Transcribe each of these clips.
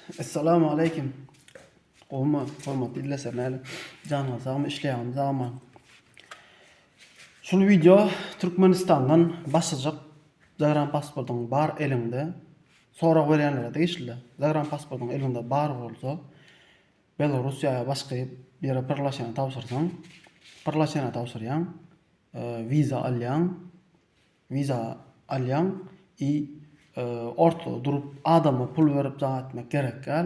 Assalamu alaikum. Hormatly dinlesenler. Canlı sağım işleyen zaman. Şunu video Türkmenistan'dan başlayacak. Zagran pasportun bar elinde. Sonra verenlere de geçildi. Zagran pasportun elinde bar olsa Belorussiya başka bir yere pırlaşana tavsırsan, pırlaşana tavsıryan, viza alyan, orta durup adamı pul verip zat etmek gerek gel.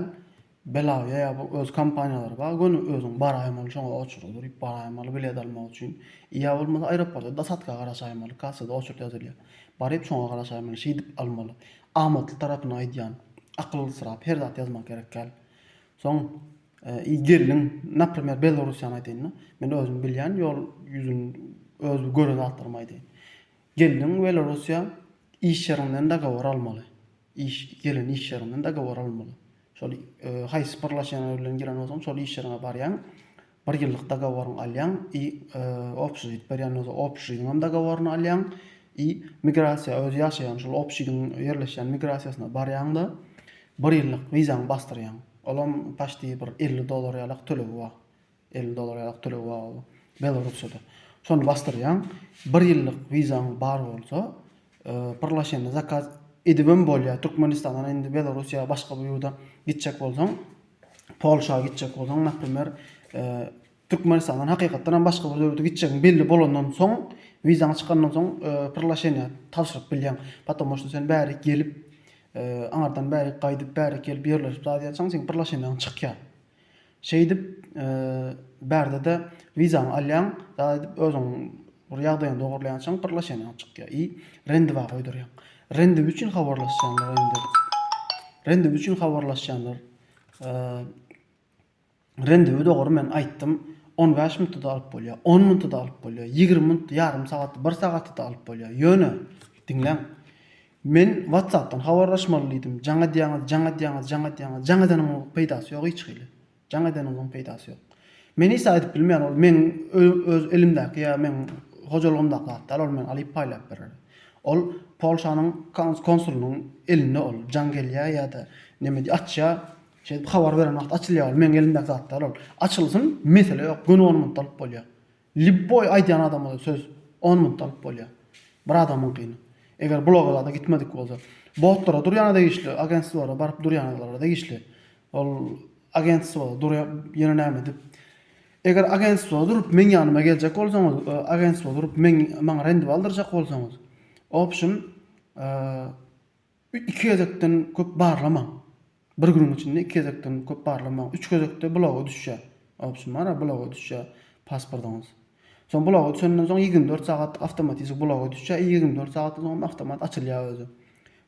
Belaya ya bu öz kampanyalar var. Gönü özün baraymalı şoňa oçurdur. Baraymalı bilet almak üçin. İýa bolmasa aeroportda dasatka garaşaymaly, kassada oçurt ýazylýar. Baryp şoňa garaşaymaly, şeýdip almaly. Amatly tarapyna aýdýan, akylly sırap her zat ýazmak gerek gel. Soň gelin, napример, Belorussiýany aýdyn. Men özüm bilýän ýol ýüzün özü gören zatlarmy Gelin Belorussiya iş ýerinden de gowar almaly. Gelin iş ýerinden de gowar almaly. Şol haýsy birleşen bilen giren bolsaň, şol iş ýerine barýan, bir ýyllyk da gowaryň alýan, opşyt berýän bolsa opşydyň da gowaryny alýan, migrasiýa öz ýaşaýan şol opşydyň ýerleşen migrasiýasyna barýan da bir ýyllyk wizaň bastyrýan. Olam paşty bir $50 ýalyk tölebi bar. $50 ýalyk tölebi bar Belorussiýada. Şonu bastyrýan, bir ýyllyk wizaň bar bolsa, birleşende zakaz edibem bolýar. Türkmenistandan indi Belorussiýa başga bir ýurda gitjek bolsaň, Polşa gitjek bolsaň, napример, Türkmenistandan hakykatdan başga bir ýurda gitjek belli bolandan soň, wizaň çykandan soň birleşene tavşyryp bilýän. Потому что sen bäri gelip, aňardan bäri gaýdyp, bäri kelip ýerleşip zat ýatsaň, sen birleşenden çykýar. Şeýdip, bärde de wizaň alýan, zat edip özüň bir ýagdaýyny dogurlaýançaň birleşenden çykýar. Rendiwa goýdurýan. Rendiw üçin habarlaşýanlar. Rendiwi dogry men aýtdym, 15 minutda alyp bolýar, 10 minutda alyp bolýar, 20 minut, ýarym sagat, 1 sagatda alyp bolýar. Ýöne, diňleň. Men WhatsApp'tan habarlaşmalyydym. Jaňadan peýdasy ýok hiç hili. Jaňadan peýdasy ýok. Men ise aýdyp bilmeýän ol, men öz elimdäki ýa men hojolygymdaky zatlar ol men alyp paýlap berer. Ol Polşanyň konsulunun elinde ol. Jangelýa ýa-da neme açça, şeýle habar beren wagt açylýar. Men elimdäki zatlar ol. Açylsyn, mesele ýok. Gün 10 minut alyp bolýar. Libboy aýdýan adama söz 10 minut alyp bolýar. Bir adamyň gyny. Eger bloga da gitmedik bolsa, botlara durýana da gişli, agentstwara baryp durýanlara da gişli. Ol agentstwara durýar ýene näme dip. Eger agentstwara durup men ýanyma geljek bolsaňyz, agentstwara durup maňa rendiw aldyrjak bolsaňyz, opşym 2 gezekden köp barlama. Bir günüň içinde 2 gezekden köp barlama. 3 gezekde bloga düşýär. Opşym ara bloga düşýär pasportyňyz. Son bloga düşenden soň 24 sagat awtomatik bloga düşýär. 24 sagatdan soň awtomat açylýar özü.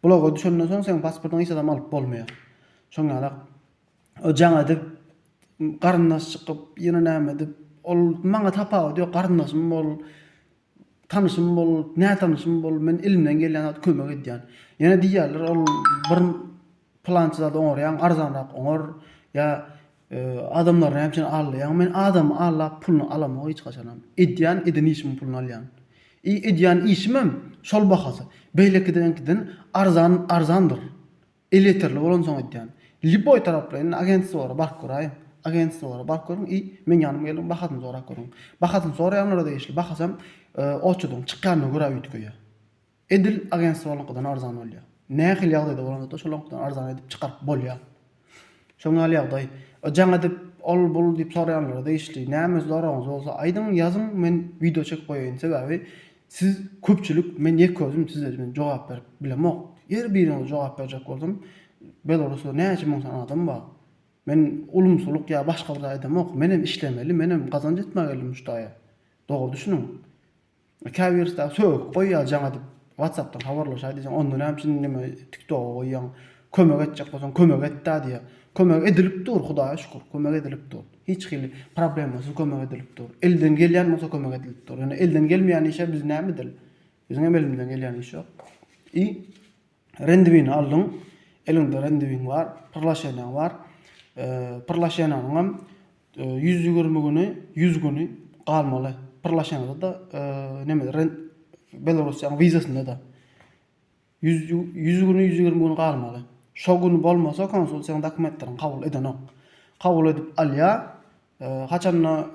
Bloga düşenden soň sen pasportyňy hiç adam alyp bolmaýar. Şoňa o jaňa dip garyndaş çykyp ýene näme dip ol maňa tapaw diýip garyndaşym bol, tanışym bol, näme tanışym bol, men elimden gelýän zat kömek edýän. Ýene diýerler ol bir plançyda oňarýan, arzanrak oňar ýa adamlar näme alýan. Men adam allap pulny alamok hiç gaçanam. Edýän edin işimi pulny alýan. Edýän işimem şol bahasy. Beýlekidenkiden arzandyr. Eleterli bolan soň edýän. Liboy taraplarynın agentstwara bark goraýyn. Agentstwara bark gorun, men ýanyma gelip bahatyn sorak gorun. Bahatyn soraýanlara da geçli. Bahasam oçudyň çykanyny göräp ýetkeýär. Edil agentstwalyňkydan arzan bolýar. Nähil ýagdaýda bolanda şolanyňkydan arzan edip çykarp bolýar. Şoňa ýagdaý. O jaňa dip ol bul dip soraýanlara da geçli. Näme soragyňyz bolsa aýdyň ýazyň, men video çekip goýaýyn. Sebäbi siz köpçülik men ýek gözüm sizle men jogap berip bilemok. Ýer biriniň jogap berjek bolsam, Belarusda näçe müň adam bar. Men ulumsuluk ýa başga bir aýdamok. Menem işlemeli, menem gazanç etmegeli müştaýa. Dogry düşünüň. Käbirde söýüp goýýar jaňa dip WhatsApp'tan habarlaşaý diýsen, onda näme nime TikTok'a goýýan, kömek etjek bolsaň kömek etdi diýär. Kömek edilip dur, Hudaýa şükür, kömek edilip dur. Hiç hili problemasy kömek edilip dur. Elden gelýän bolsa kömek edilip dur. Yani elden gelmeýän işe biz näme edil? Bizim elimizden gelýän iş ýok. Rendiwini aldyň. Elinde rendiwin bar, pırlaşenan var. Pırlaşenanyň 120 güni, 100 güni galmaly. Pırlaşenada da neme Belorussiýanyň wizasynda da 100 güni, 120 güni galmaly. Şo gün bolmasa konsul sen dokumentlerini kabul edenok. Kabul edip alýa. Haçanna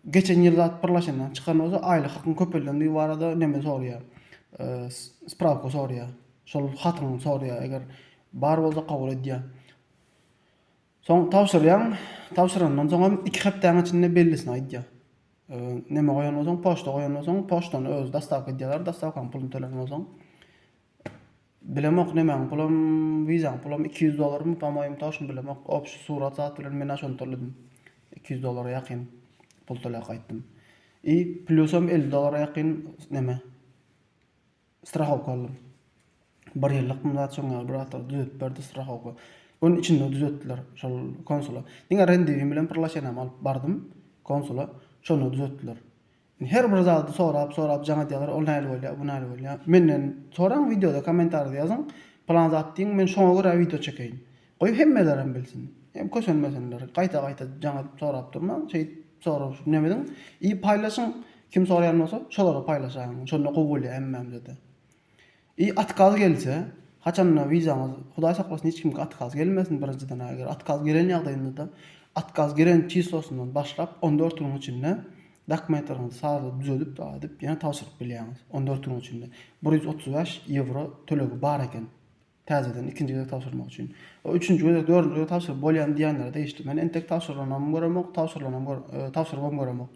geçen ýyl zat birleşenden çykan bolsa aýlyk hakyň köpellendiği barada neme sorýar. Spravka sorýar. Şol hatyň sorýar. Eger bar bolsa kabul edýär. Soň tawşyrandan soň 2 hepdeň içinde bellisini aýdýar. Neme goýan bolsaň, poçta goýan bolsaň, poçtany öz dastavka edýärler, dastavkaň pulunu töleýän bolsaň. Bilemok nemeň pulum, vizaň pulum $200 mı pamaýym taşyn bilemok. Opşy surat zat bilen men aşony toledim. $200 ýakyn pul tölä gaýtdym. Plusam $50 ýakyn neme? Strahowka aldym. 1 ýyllyk münat soňra bir atar düzet berdi strahowka. Onun içinde düzeltdiler şol konsula. Diňe rendewim bilen birleşenam alyp bardym konsula. Şonu düzeltdiler. Her bir zady sorap jaňa diýerler, ol näle bolýar, bu näle bolýar. Menden soraň videoda kommentarda ýazyň. Plan zat diň, men şoňa görä video çekeýin. Goýup hemmelerim bilsin. Hem köşenmesenler, gaýta jaňa sorap durma, sorap nemedin. Paýlaşyň, kim soraýan bolsa, şolara paýlaşaň. Şonu gowul hemmem dedi. Atkaz gelse, haçanna vizaňyz, Hudaý saklasyn hiç kimge atkaz gelmesin birinciden eger atkaz gelen ýagdaýynda da atkaz gelen çysosundan başlap 14 gün içinde dokumentlaryny sağda düzelip adyp ýa tawsyryp bilýäňiz. 14 gün içinde €135 tölegi bar eken. Täzeden ikinji gezek tawsyrmak üçin. O üçüncü gezek, dördüncü gezek tawsyryp bolýan diýenler de eşitdim. Men entek tawsyrylanam göremok, tawsyrlanam göremok.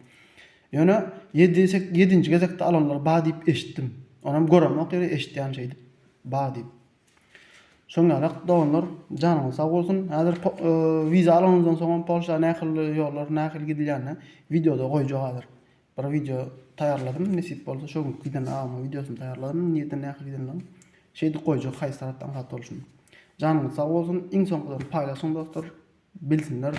Ýöne 7-nji gezekde alanlar ba diýip eşitdim. Onam göremok ýa eşitýän şeýdi. Ba diýip. Şoňarak doňlar janyňyz sag bolsun. Häzir viza alanyňdan soň Polşa nähil ýollar, nähil gidilýärne videoda goýjak häzir. Bir video taýýarladym, nesip bolsa şo gün giden ama videosunu taýýarladym. Niýetden nähil gidenler. Şeýdi goýjak haýsy taratdan hat bolsun. Janyňyz sag bolsun. Iň soňky paýlaşyň dostlar, bilsinler.